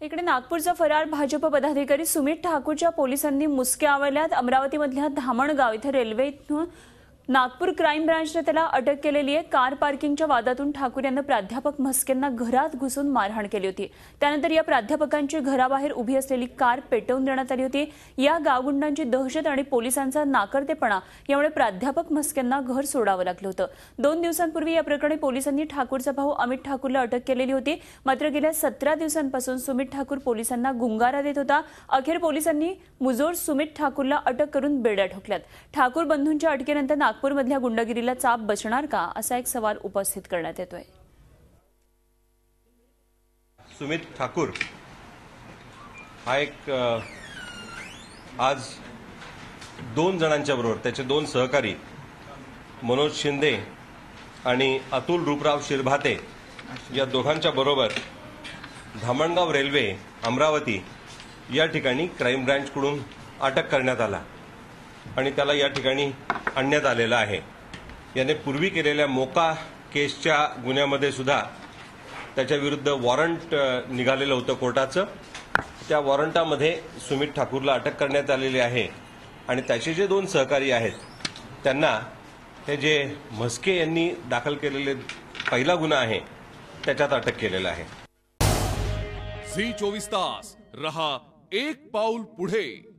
इकडे नागपूरचा फरार भाजप पदाधिकारी सुमित ठाकूरच्या पोलिसांनी मुसक्या आवळल्यात। अमरावतीमधल्या धामणगाव इथे रेल्वेतून नागपूर क्राईम ब्रांचने त्याला अटक केलेली आहे। कार पार्किंगच्या वादातून ठाकूर यांनी प्राध्यापक म्हस्केंना घरात घुसून मारहाण केली होती। त्यानंतर या प्राध्यापकांची घराबाहेर उभी असलेली कार पेटवून देण्यात आली होती। या गावगुंडांची दहशत आणि पोलिसांचा नाकर्तेपणा यामुळे प्राध्यापक म्हस्केंना घर सोडावं लागलं होतं। 2 दिवसांपूर्वी या प्रकरणी पोलिसांनी ठाकूरचा भाऊ अमित ठाकूरला अटक केलेली होती। मात्र गेल्या 17 दिवसांपासून सुमित ठाकूर पोलिसांना गुंगारा देत होता। अखेर पोलिसांनी मुजोर सुमित ठाकूरला अटक करून बेड्या ठोकल्यात। ठाकूर बंधूंच्या अटकेनंतर नागपूरमधल्या गुंडगिरीला चाप बसणार का असा एक सवाल उपस्थित करण्यात येतोय। सुमित ठाकूर हा एक आज 2 जणांच्या बरोबर त्याचे 2 सहकारी मनोज शिंदे आणि अतुल रूपराव शिरभाते या दोघांच्या बरोबर धामणगाव रेल्वे अमरावती या ठिकाणी क्राईम ब्रांचकडून अटक करण्यात आला आणि त्याला या ठिकाणी आणण्यात आलेला आहे। याने पूर्वी केलेल्या मोका केसच्या गुन्ह्यामध्ये सुद्धा त्याच्या विरुद्ध वॉरंट निघालेलं होतं कोर्टाचं। त्या वॉरंटामध्ये सुमित ठाकूरला अटक करण्यात आलेली आहे आणि त्याचे जे 2 सहकारी आहेत त्यांना हे जे म्हस्के यांनी दाखल केलेले पहिला गुन्हा आहे त्याच्यात अटक केलेला आहे। झी 24 तास रहा एक पाऊल पुढे।